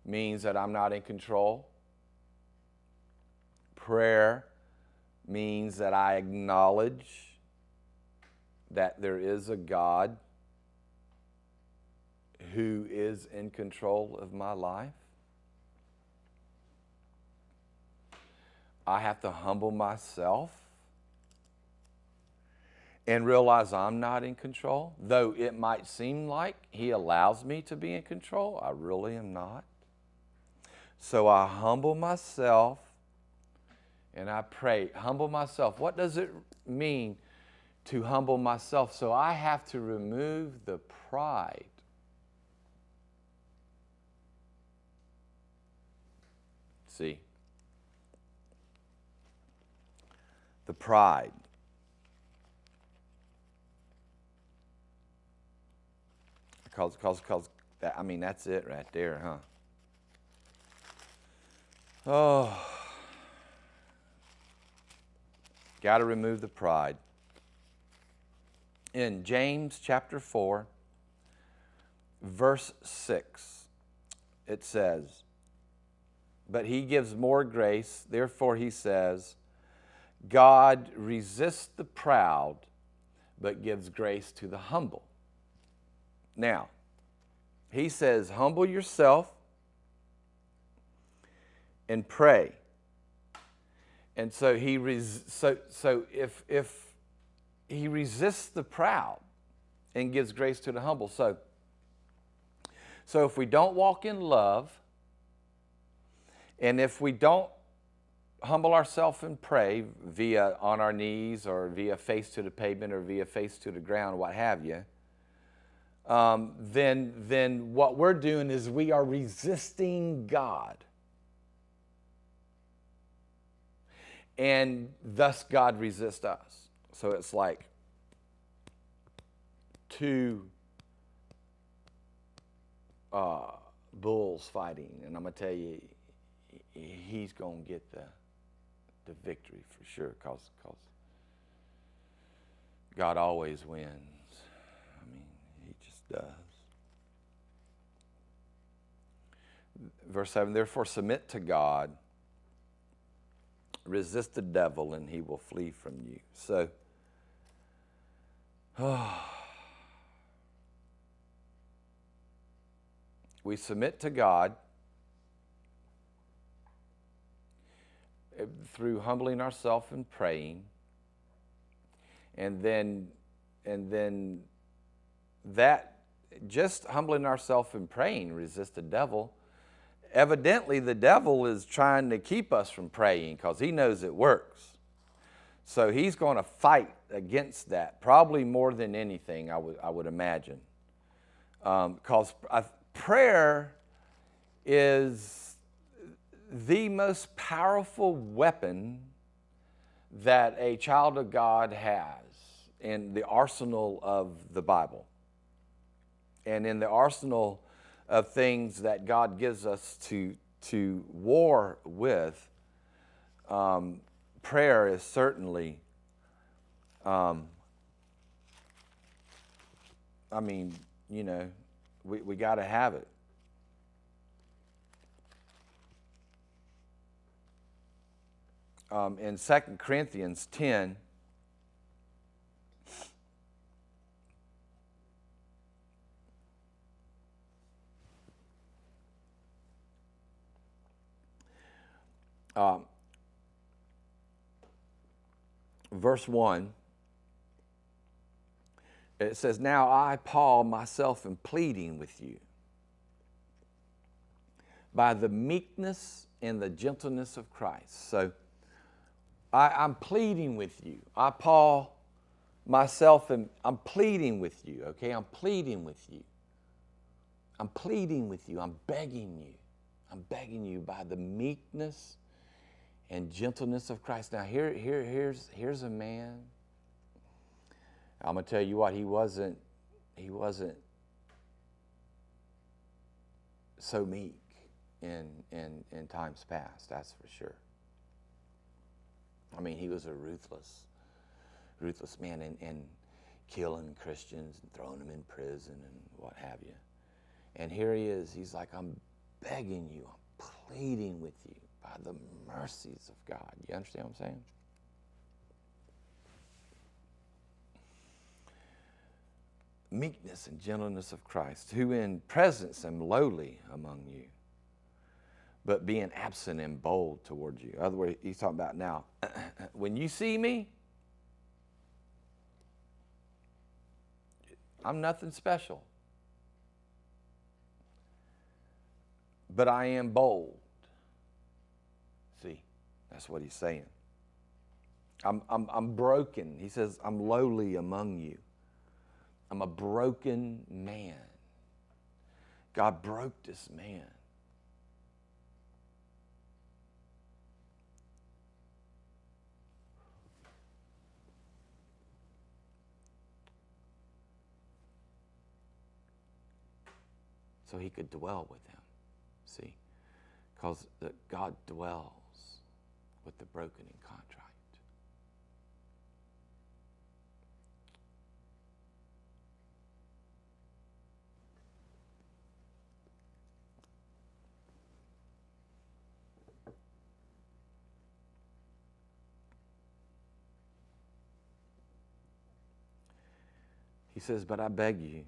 means that I'm not in control. Prayer means that I acknowledge that there is a God who is in control of my life. I have to humble myself and realize I'm not in control. Though it might seem like He allows me to be in control, I really am not. So I humble myself and I pray. Humble myself. What does it mean to humble myself? So I have to remove the pride. See? The pride. Because that, I mean, that's it right there, huh? Oh. Got to remove the pride. In James chapter 4, verse 6, it says, "But He gives more grace, therefore He says, God resists the proud, but gives grace to the humble." Now, He says, humble yourself and pray. And so if He resists the proud and gives grace to the humble, so if we don't walk in love, and if we don't humble ourselves and pray via on our knees or via face to the pavement or via face to the ground, what have you, then what we're doing is we are resisting God. And thus God resists us. So it's like two bulls fighting. And I'm going to tell you, he's going to get the victory for sure, because God always wins. I mean, He just does. Verse 7, therefore submit to God, resist the devil, and he will flee from you. So, we submit to God through humbling ourselves and praying, and then that just humbling ourselves and praying, resist the devil. Evidently, the devil is trying to keep us from praying because he knows it works. So he's going to fight against that, probably more than anything, I would imagine. Because prayer is the most powerful weapon that a child of God has in the arsenal of the Bible, and in the arsenal of things that God gives us to war with. Prayer is certainly, I mean, you know, we got to have it. In 2 Corinthians 10, verse 1, it says, "Now I, Paul, myself am pleading with you by the meekness and the gentleness of Christ." So I'm pleading with you. I, Paul, myself, I'm pleading with you, okay? I'm pleading with you. I'm pleading with you. I'm begging you. I'm begging you by the meekness and gentleness of Christ. Now, here's a man. I'm going to tell you what, he wasn't so meek in times past, that's for sure. I mean, he was a ruthless man, and killing Christians and throwing them in prison and what have you. And here he is. He's like, I'm begging you, I'm pleading with you by the mercies of God. You understand what I'm saying? Meekness and gentleness of Christ, who in presence am lowly among you, but being absent and bold towards you. In other words, he's talking about now, when you see me, I'm nothing special, but I am bold. See, that's what he's saying. I'm broken. He says, I'm lowly among you. I'm a broken man. God broke this man. So he could dwell with him. See? Because God dwells with the broken and contrite. He says, but I beg you,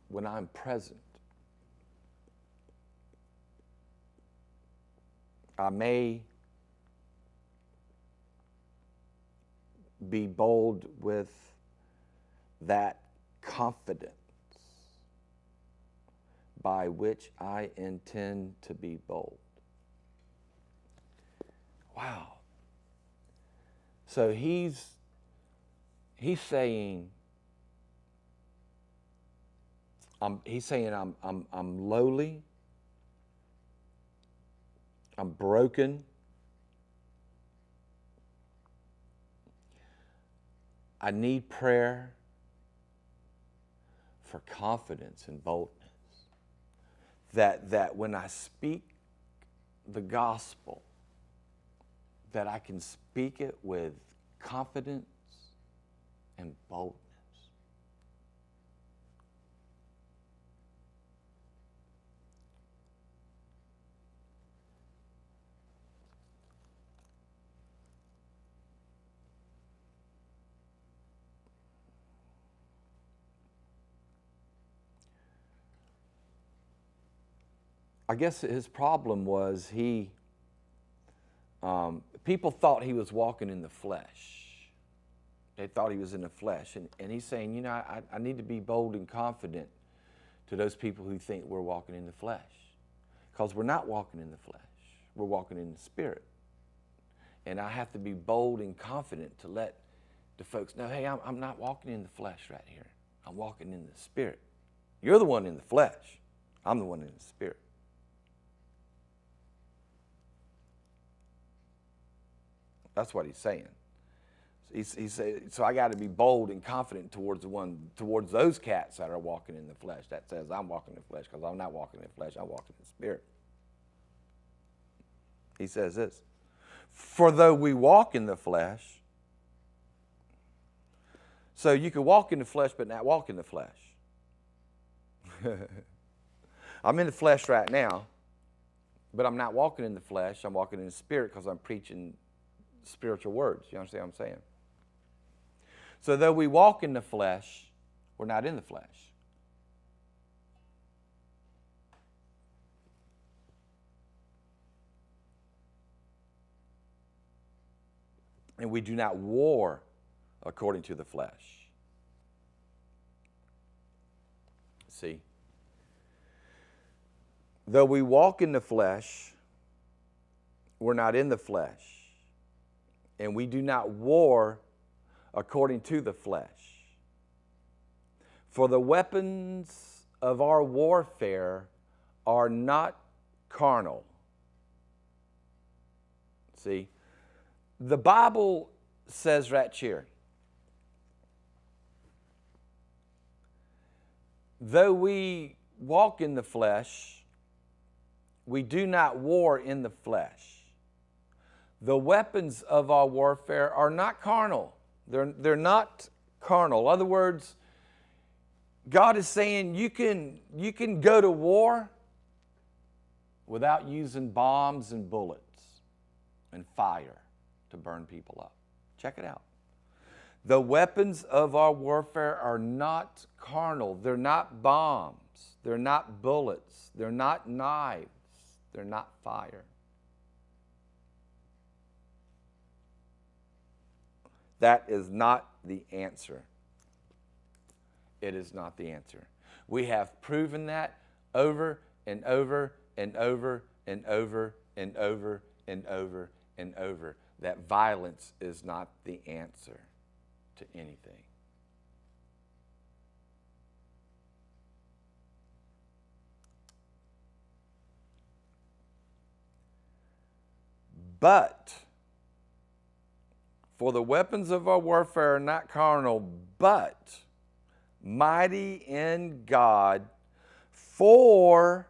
when I'm present, I may be bold with that confidence by which I intend to be bold. Wow. So he's saying, I'm lowly, I'm broken, I need prayer for confidence and boldness. That when I speak the gospel, that I can speak it with confidence and boldness. I guess his problem was people thought he was walking in the flesh. They thought he was in the flesh. And he's saying, I need to be bold and confident to those people who think we're walking in the flesh. Because we're not walking in the flesh. We're walking in the Spirit. And I have to be bold and confident to let the folks know, hey, I'm not walking in the flesh right here. I'm walking in the Spirit. You're the one in the flesh. I'm the one in the Spirit. That's what he's saying. He's saying, so I got to be bold and confident towards those cats that are walking in the flesh. That says I'm walking in the flesh, because I'm not walking in the flesh. I'm walking in the Spirit. He says this: for though we walk in the flesh, so you can walk in the flesh but not walk in the flesh. I'm in the flesh right now, but I'm not walking in the flesh. I'm walking in the Spirit because I'm preaching spiritual words. You understand what I'm saying? So though we walk in the flesh, we're not in the flesh. And we do not war according to the flesh. See? Though we walk in the flesh, we're not in the flesh. And we do not war according to the flesh. For the weapons of our warfare are not carnal. See, the Bible says right here, though we walk in the flesh, we do not war in the flesh. The weapons of our warfare are not carnal. They're not carnal. In other words, God is saying you can go to war without using bombs and bullets and fire to burn people up. Check it out. The weapons of our warfare are not carnal. They're not bombs. They're not bullets. They're not knives. They're not fire. That is not the answer. It is not the answer. We have proven that over and over and over and over and over and over and over, that violence is not the answer to anything. But, for the weapons of our warfare are not carnal, but mighty in God for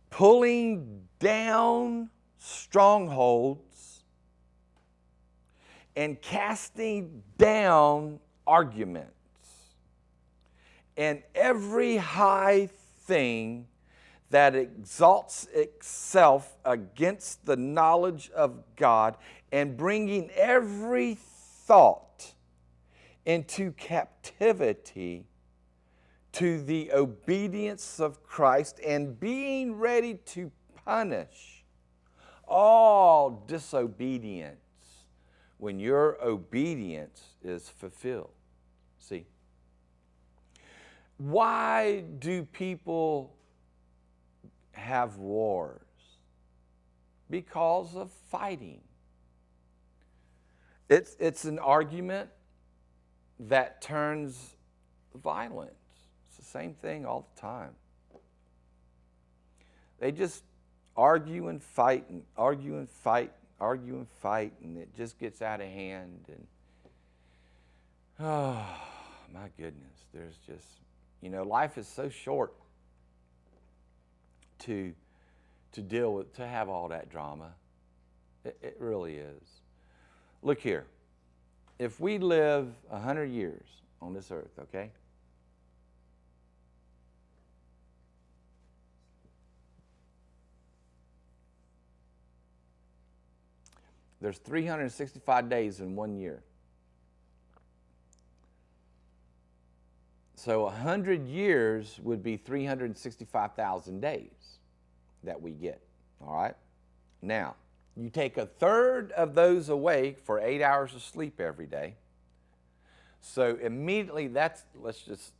pulling down strongholds and casting down arguments and every high thing that exalts itself against the knowledge of God, and bringing every thought into captivity to the obedience of Christ, and being ready to punish all disobedience when your obedience is fulfilled. See, why do people have wars? Because of fighting. It's an argument that turns violent. It's the same thing all the time. They just argue and fight and argue and fight, argue and fight, and it just gets out of hand. And oh my goodness, there's just, life is so short to deal with, to have all that drama. It really is. Look here. If we live 100 years on this earth, okay? There's 365 days in 1 year. So 100 years would be 365,000 days that we get, all right? Now, you take a third of those away for 8 hours of sleep every day. So immediately let's just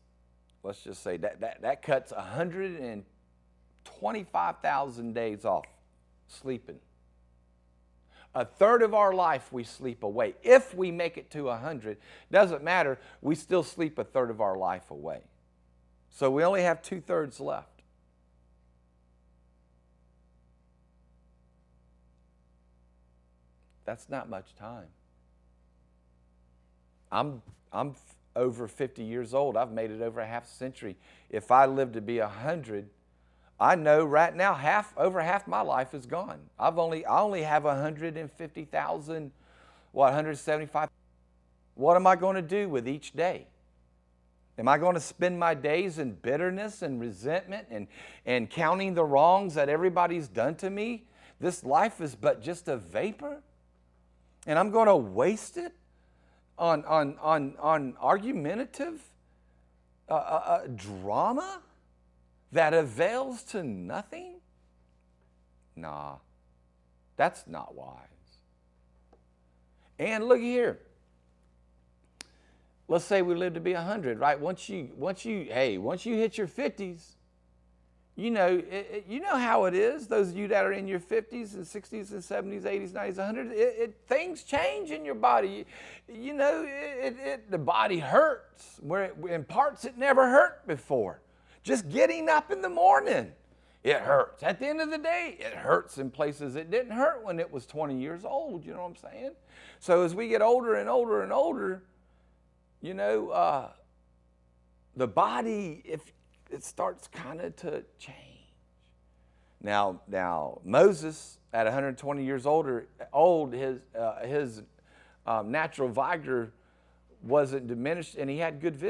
say that cuts 125,000 days off sleeping. A third of our life we sleep away. If we make it to 100, doesn't matter, we still sleep a third of our life away. So we only have 2/3 left. That's not much time. I'm over 50 years old. I've made it over a half century. If I live to be 100, I know right now over half my life is gone. I only have 150,000, 175. What am I going to do with each day? Am I going to spend my days in bitterness and resentment and counting the wrongs that everybody's done to me? This life is but just a vapor. And I'm going to waste it on argumentative drama that avails to nothing? Nah, that's not wise. And look here. Let's say we live to be 100, right? Once you hit your 50s, you know how it is. Those of you that are in your 50s and 60s and 70s, 80s, 90s, 100s, things change in your body. The body hurts in parts it never hurt before. Just getting up in the morning, it hurts. At the end of the day, it hurts in places it didn't hurt when it was 20 years old. You know what I'm saying? So as we get older and older and older, the body, if it starts kind of to change. Now Moses, at 120 years old, his natural vigor wasn't diminished, and he had good vision.